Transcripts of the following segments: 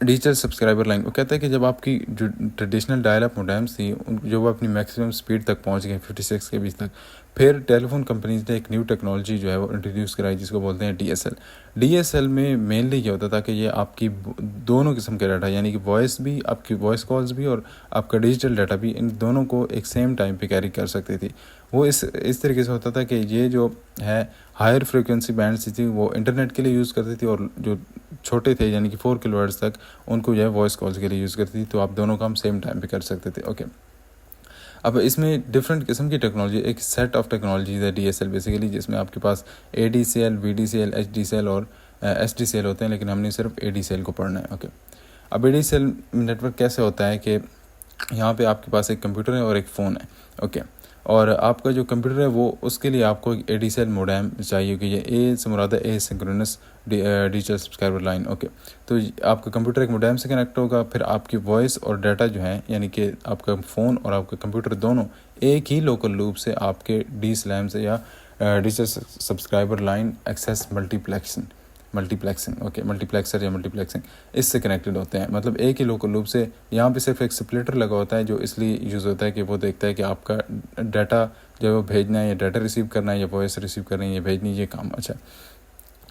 Digital subscriber line, वो कहता है कि जब आपकी जो ट्रेडिशनल डायल अप मोडेम्स थी जो वो अपनी मैक्सिमम स्पीड तक पहुंच गए 56 के बीच तक, फिर टेलीफोन कंपनीज ने एक न्यू टेक्नोलॉजी जो है वो इंट्रोड्यूस कराई जिसको बोलते हैं डीएसएल। डीएसएल में मेनली ये होता था कि ये आपकी दोनों किस्म के डाटा, यानी कि वॉइस भी, आपकी वॉइस कॉल्स भी और आपका डिजिटल डाटा भी, इन दोनों को एक सेम टाइम पे कैरी कर सकती थी। वो इस तरीके से होता था कि ये जो है हायर फ्रिक्वेंसी बैंड्स थी वो इंटरनेट के लिए यूज़ करती थी, और जो छोटे थे यानी कि 4 किलोहर्ट्ज़ तक उनको जो है वॉइस कॉल्स के लिए यूज़ करती थी। तो आप दोनों काम सेम टाइम पे कर सकते थे। ओके, अब इसमें डिफरेंट किस्म की टेक्नोलॉजी, एक सेट ऑफ टेक्नोलॉजीज है डीएसएल बेसिकली, जिसमें आपके पास एडीसीएल, वीडीसीएल, एचडीसीएल और एसडीसीएल होते हैं, लेकिन हमने सिर्फ एडीसीएल को पढ़ना है। ओके, अब एडीसीएल नेटवर्क कैसे होता है कि यहाँ पे आपके पास एक कंप्यूटर है और एक फ़ोन है। ओके, और आपका जो कंप्यूटर है वो, उसके लिए आपको एक एडीसीएल मोडेम चाहिए कि ये ए से मुराद है asynchronous digital subscriber line. Okay, तो आपका कंप्यूटर एक मोडेम से कनेक्ट होगा, फिर आपकी वॉइस और डाटा जो है, यानी कि आपका फ़ोन और आपका कंप्यूटर दोनों एक ही लोकल लूप से आपके डी स्लैम से या digital subscriber line access multiplexing okay, multiplexer या मल्टीप्लेक्सिंग, इससे कनेक्टेड होते हैं। मतलब एक ही लोकल लूप से, यहाँ पे सिर्फ एक स्प्लिटर लगा होता है जो इसलिए यूज़ होता है कि वो देखता है कि आपका डाटा जो है वो भेजना है या डाटा रिसीव करना है या वॉइस रिसीव करना है या भेजनी है, ये काम। अच्छा,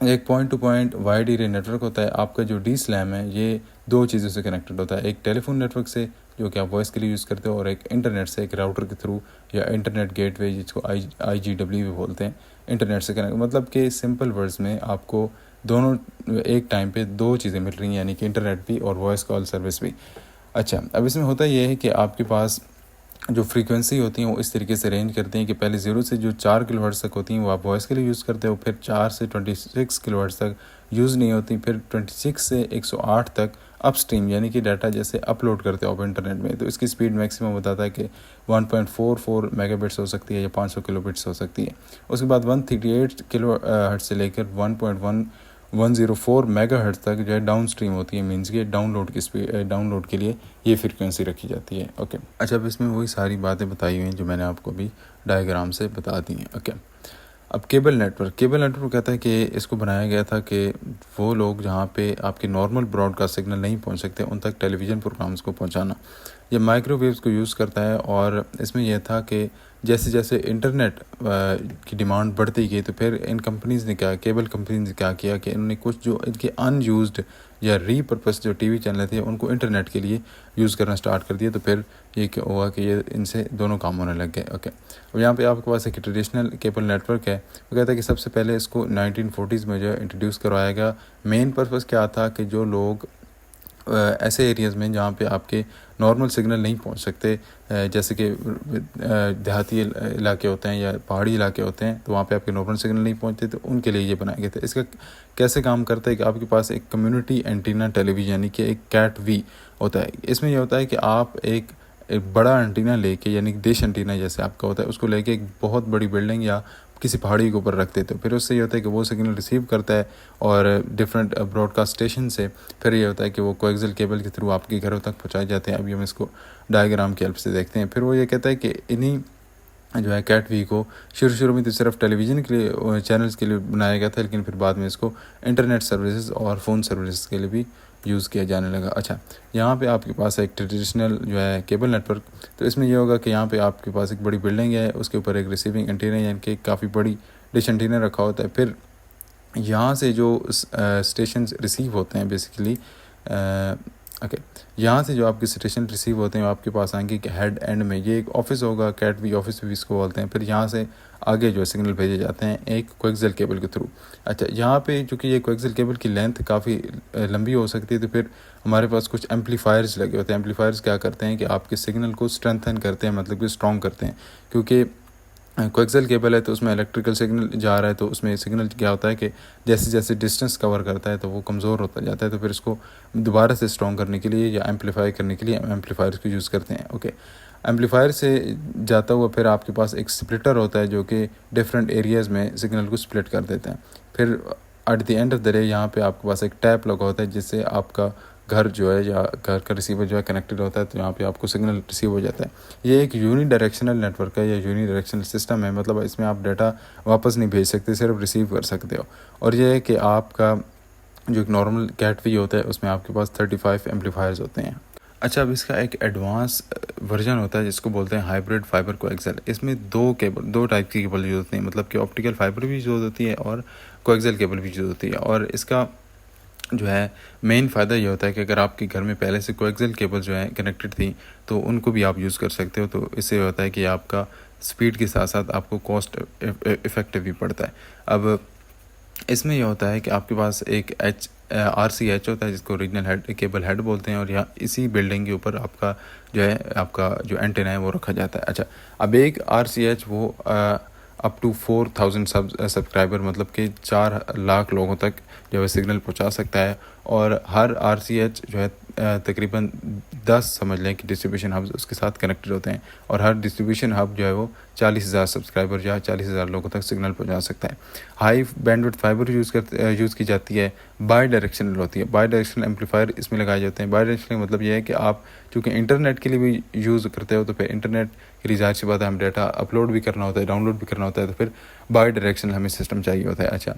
एक point two point wide area network होता है। आपका जो डी स्लैम है ये दो चीज़ों से कनेक्टेड होता है, एक टेलीफोन नेटवर्क से जो कि आप वॉइस के लिए यूज़ करते हो, और एक इंटरनेट से, एक राउटर के थ्रू या इंटरनेट गेटवे जिसको IGW भी बोलते हैं, इंटरनेट से कनेक्ट। मतलब कि सिंपल वर्ड्स में आपको दोनों एक टाइम पे दो चीज़ें मिल रही हैं, यानी कि इंटरनेट भी और वॉइस कॉल सर्विस भी। अच्छा, अब इसमें होता ये है कि आपके पास जो फ्रीक्वेंसी होती हैं वो इस तरीके से रेंज करते हैं कि पहले 0 से जो 4 किलोहर्ट्ज़ तक होती हैं वो आप वॉइस के लिए यूज़ करते हो, फिर 4 से 26 किलोहर्ट्ज़ तक यूज़ नहीं होती, फिर 26 से 108 तक अपस्ट्रीम, यानी कि डाटा जैसे अपलोड करते हो आप इंटरनेट में, तो इसकी स्पीड मैक्सिमम बताता है कि 1.44 मेगाबिट्स हो सकती है या 500 किलोबिट्स हो सकती है। उसके बाद 138 किलोहर्ट्ज़ से लेकर 1.104 मेगाहर्ट्ज़ तक जो है डाउन स्ट्रीम होती है, मीन्स कि डाउनलोड की स्पीड, डाउनलोड के लिए ये फ्रीक्वेंसी रखी जाती है। ओके, अच्छा, अब इसमें वही सारी बातें बताई हुई हैं जो मैंने आपको अभी डायग्राम से बता दी हैं। ओके, अब केबल नेटवर्क कहता है कि इसको बनाया गया था कि वो लोग जहाँ पे आपके नॉर्मल ब्रॉडकास्ट सिग्नल नहीं पहुँच सकते उन तक टेलीविज़न प्रोग्राम्स को पहुँचाना। ये माइक्रोवेव्स को यूज़ करता है, और इसमें यह था कि जैसे जैसे इंटरनेट की डिमांड बढ़ती गई तो फिर इन कंपनीज़ ने क्या, केबल कंपनीज ने क्या किया कि इन्होंने कुछ जो इनके अनयूज्ड या रीपर्पस जो टीवी चैनल थे उनको इंटरनेट के लिए यूज़ करना स्टार्ट कर दिया। तो फिर ये क्या हुआ कि ये इनसे दोनों काम होने लग गए। ओके, अब यहाँ पे आपके पास एक ट्रेडिशनल केबल नेटवर्क है। वो कहता है कि सबसे पहले इसको 1940s में जो इंट्रोड्यूस करवाया गया। मेन पर्पस क्या था कि जो लोग ऐसे एरियाज़ में जहाँ पे आपके नॉर्मल सिग्नल नहीं पहुँच सकते, जैसे कि देहाती इलाके होते हैं या पहाड़ी इलाके होते हैं, तो वहाँ पे आपके नॉर्मल सिग्नल नहीं पहुँचते, तो उनके लिए ये बनाया गया था। इसका कैसे काम करता है कि आपके पास एक कम्युनिटी एंटीना टेलीविज़न यानी कि एक CAT-V होता है। इसमें यह होता है कि आप एक बड़ा एंटीना लेके, यानी कि डिश एंटीना जैसे आपका होता है, उसको लेके एक बहुत बड़ी बिल्डिंग या किसी पहाड़ी के ऊपर रख देते हो। फिर उससे ये होता है कि वो सिग्नल रिसीव करता है और डिफरेंट ब्रॉडकास्ट स्टेशन से फिर ये होता है कि वो कोएक्सियल केबल के थ्रू आपके घरों तक पहुँचाए जाते हैं। अभी हम इसको डायग्राम की हेल्प से देखते हैं। फिर वो ये कहता है कि इन्हीं जो है CAT-V को शुरू में तो सिर्फ टेलीविज़न के लिए, चैनल्स के लिए बनाया गया था, लेकिन फिर बाद में इसको इंटरनेट सर्विसेज और फ़ोन सर्विसेज के लिए भी यूज़ किया जाने लगा। अच्छा, यहाँ पे आपके पास एक ट्रेडिशनल जो है केबल नेटवर्क, तो इसमें यह होगा कि यहाँ पे आपके पास एक बड़ी बिल्डिंग है, उसके ऊपर एक रिसीविंग एंटीना यानी कि काफ़ी बड़ी डिश एंटीना रखा होता है। फिर यहाँ से जो स्टेशन रिसीव होते हैं बेसिकली, ओके, यहाँ से जो आपके स्टेशन रिसीव होते हैं आपके पास आएंगे कि हेड एंड में ये एक ऑफिस होगा, CAT-V ऑफिस भी इसको बोलते हैं। फिर यहाँ से आगे जो सिग्नल भेजे जाते हैं एक कोएक्सियल केबल के थ्रू। अच्छा, यहाँ पे चूँकि ये कोएक्सियल केबल की लेंथ काफ़ी लंबी हो सकती है, तो फिर हमारे पास कुछ एम्पलीफायर्स लगे होते हैं। एम्पलीफायर्स क्या करते हैं कि आपके सिग्नल को स्ट्रेंथन करते हैं, मतलब कि स्ट्रॉन्ग करते हैं, क्योंकि कोएक्सियल केबल है तो उसमें इलेक्ट्रिकल सिग्नल जा रहा है, तो उसमें सिग्नल क्या होता है कि जैसे जैसे डिस्टेंस कवर करता है तो वो कमज़ोर होता जाता है। तो फिर इसको दोबारा से स्ट्रॉन्ग करने के लिए या एम्पलीफाई करने के लिए एम्पलीफायर्स को यूज़ करते हैं। ओके, एम्पलीफायर से जाता हुआ फिर आपके पास एक स्प्लिटर होता है जो कि डिफरेंट एरियाज़ में सिग्नल को स्प्लिट कर देता है। फिर at the end of the day यहाँ पे आपके पास एक टैप लगा होता है जिससे आपका घर जो है या घर का रिसीवर जो है कनेक्टेड होता है, तो यहाँ पे आपको सिग्नल रिसीव हो जाता है। ये एक यूनी डायरेक्शनल नेटवर्क है या यूनी डायरेक्शनल सिस्टम है, मतलब इसमें आप डाटा वापस नहीं भेज सकते, सिर्फ रिसीव कर सकते हो। और ये है कि आपका जो एक नॉर्मल कैट वी होता है उसमें आपके पास 35 एम्पलीफायर्स होते हैं। अच्छा, अब इसका एक एडवांस वर्जन होता है जिसको बोलते हैं हाइब्रिड फाइबर कोएक्सियल। इसमें दो टाइप की केबल यूज़ होती हैं, मतलब कि ऑप्टिकल फाइबर भी यूज़ होती है और कोएक्सियल केबल भी यूज़ होती है। और इसका जो है मेन फ़ायदा ये होता है कि अगर आपके घर में पहले से कोएक्सियल केबल जो है कनेक्टेड थी तो उनको भी आप यूज़ कर सकते हो। तो इससे होता है कि आपका स्पीड के साथ साथ आपको कॉस्ट इफ़ेक्टिव भी पड़ता है। अब इसमें यह होता है कि आपके पास एक RCH होता है जिसको रीजनल हेड केबल हेड बोलते हैं, और यहाँ इसी बिल्डिंग के ऊपर आपका जो एंटेना है वो रखा जाता है। अच्छा, अब एक RCH वो अप टू 4000 सब्सक्राइबर, मतलब कि 4 लाख लोगों तक जो है सिग्नल पहुंचा सकता है। और हर RCH जो है तकरीबन 10 समझ लें कि डिस्ट्रीब्यूशन हब्स उसके साथ कनेक्टेड होते हैं, और हर डिस्ट्रीब्यूशन हब जो है वो 40,000 सब्सक्राइबर या 40,000 लोगों तक सिग्नल पहुंचा सकता है। हाई बैंडविड्थ फाइबर यूज़ की जाती है, बाई डायरेक्शनल होती है। बाई डायरेक्शनल एम्पलीफायर इसमें लगाए जाते हैं। बाई डायरेक्शनल मतलब ये है कि आप चूँकि इंटरनेट के लिए भी यूज़ करते हो तो फिर इंटरनेट के लिए ज़ाहिर सी बात है हम डाटा अपलोड भी करना होता है, डाउनलोड भी करना होता है, तो फिर बाई डायरेक्शनल हमें सिस्टम चाहिए होता है। अच्छा,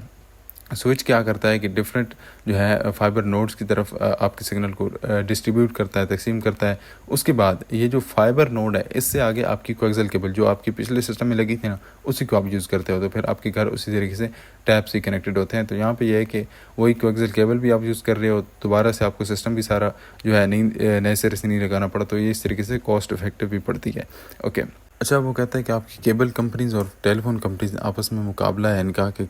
स्विच क्या करता है कि डिफरेंट जो है फाइबर नोड्स की तरफ आपके सिग्नल को डिस्ट्रीब्यूट करता है, तकसीम करता है। उसके बाद ये जो फाइबर नोड है इससे आगे आपकी कोएक्सियल केबल जो आपकी पिछले सिस्टम में लगी थी ना, उसी को आप यूज़ करते हो, तो फिर आपके घर उसी तरीके से टैप से कनेक्टेड होते हैं। तो यहाँ पे ये है कि वही कोएक्सियल केबल भी आप यूज़ कर रहे हो, दोबारा से आपको सिस्टम भी सारा जो है नए सिरे से नहीं लगाना पड़ा, तो ये इस तरीके से कॉस्ट इफेक्टिव भी पड़ती है। ओके। अच्छा, वो कहता है कि आपकी केबल कंपनीज़ और टेलीफोन कंपनीज आपस में मुकाबला है इनका कि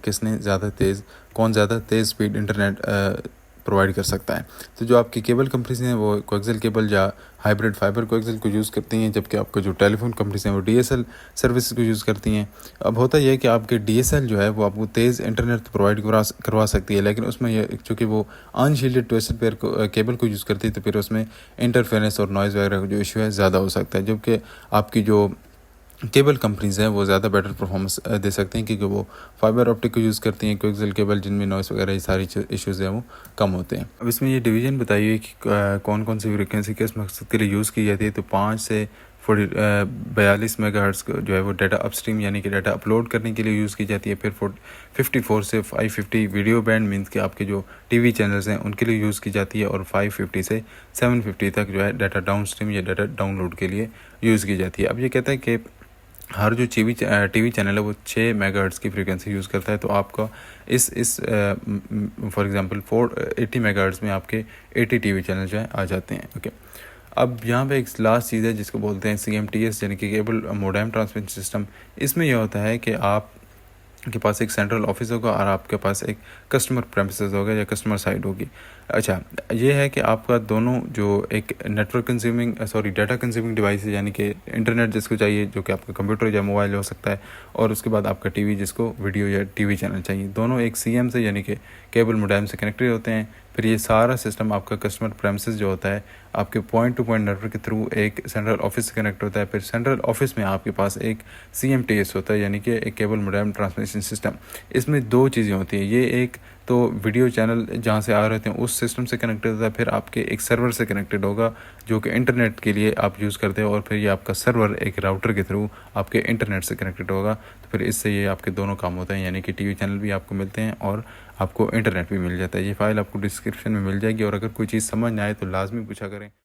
कौन ज़्यादा तेज़ स्पीड इंटरनेट प्रोवाइड कर सकता है। तो जो आपकी केबल कंपनीज हैं वो कोएक्सियल केबल या हाइब्रिड फाइबर कोएक्सियल को यूज़ करती हैं, जबकि आपको जो टेलीफोन कंपनीज हैं वो DSL सर्विस को यूज़ करती हैं। अब होता यह है कि आपके DSL जो है वो आपको तेज़ इंटरनेट तो प्रोवाइड करवा सकती है, लेकिन उसमें यह चूँकि वो अनशील्डेड ट्विस्टेड पेयर केबल को यूज़ करती है तो फिर उसमें इंटरफेरेंस और नॉइज़ वगैरह का जो इशू है ज़्यादा हो सकता है। जबकि आपकी जो केबल कंपनीज़ हैं वो ज़्यादा बेटर परफॉर्मेंस दे सकते हैं, क्योंकि वो फाइबर ऑप्टिक को यूज़ करती हैं, कोएक्सियल केबल जिनमें नॉइस वगैरह ये सारी इश्यूज़ हैं वो कम होते हैं। अब इसमें ये डिवीज़न बताइए कि कौन कौन सी फ्रिक्वेंसी किस मकसद के लिए यूज़ की जाती है। तो 5 से 42 मेगाहर्ट्ज़ जो है वो डाटा अपस्ट्रीम यानी कि डाटा अपलोड करने के लिए यूज़ की जाती है। फिर 54 से 550 वीडियो बैंड मीन्स कि आपके जो TV चैनल्स हैं उनके लिए यूज़ की जाती है, और 550 से 750 तक जो है डाटा डाउनस्ट्रीम या डाटा डाउनलोड के लिए यूज़ की जाती है। अब ये कहता है कि हर जो TV चैनल है वो 6 मेगाहर्ट्ज़ की फ्रीक्वेंसी यूज़ करता है। तो आपका इस फॉर एग्जांपल 480 मेगाहर्ट्ज़ में आपके 80 TV चैनल जो है आ जाते हैं। ओके। अब यहाँ पे एक लास्ट चीज़ है जिसको बोलते हैं CMTS यानी कि केबल मोडेम ट्रांसमिशन सिस्टम। इसमें यह होता है कि आप के पास एक सेंट्रल ऑफिस होगा और आपके पास एक कस्टमर प्रेमिसेस होगा या कस्टमर साइड होगी। अच्छा, ये है कि आपका दोनों जो एक डाटा कंज्यूमिंग डिवाइस है यानी कि इंटरनेट जिसको चाहिए, जो कि आपका कंप्यूटर या मोबाइल हो सकता है, और उसके बाद आपका TV जिसको वीडियो या TV चैनल चाहिए, दोनों एक CM से यानी कि केबल मोडेम से कनेक्टेड होते हैं। फिर ये सारा सिस्टम आपका कस्टमर प्रेमिसेस जो होता है आपके पॉइंट टू पॉइंट नेटवर्क के थ्रू एक सेंट्रल ऑफिस से कनेक्ट होता है। फिर सेंट्रल ऑफिस में आपके पास एक CMTS होता है यानी कि एक केबल मोडेम ट्रांसमिशन सिस्टम। इसमें 2 चीज़ें होती हैं। ये एक तो वीडियो चैनल जहाँ से आ रहे थे उस सिस्टम से कनेक्टेड होता है, फिर आपके एक सर्वर से कनेक्टेड होगा जो कि इंटरनेट के लिए आप यूज़ करते हो, और फिर ये आपका सर्वर एक राउटर के थ्रू आपके इंटरनेट से कनेक्टेड होगा। तो फिर इससे ये आपके दोनों काम होते हैं, यानी कि TV चैनल भी आपको मिलते हैं और आपको इंटरनेट भी मिल जाता है। ये फ़ाइल आपको डिस्क्रिप्शन में मिल जाएगी, और अगर कोई चीज़ समझ ना आए तो लाजमी पूछा करें।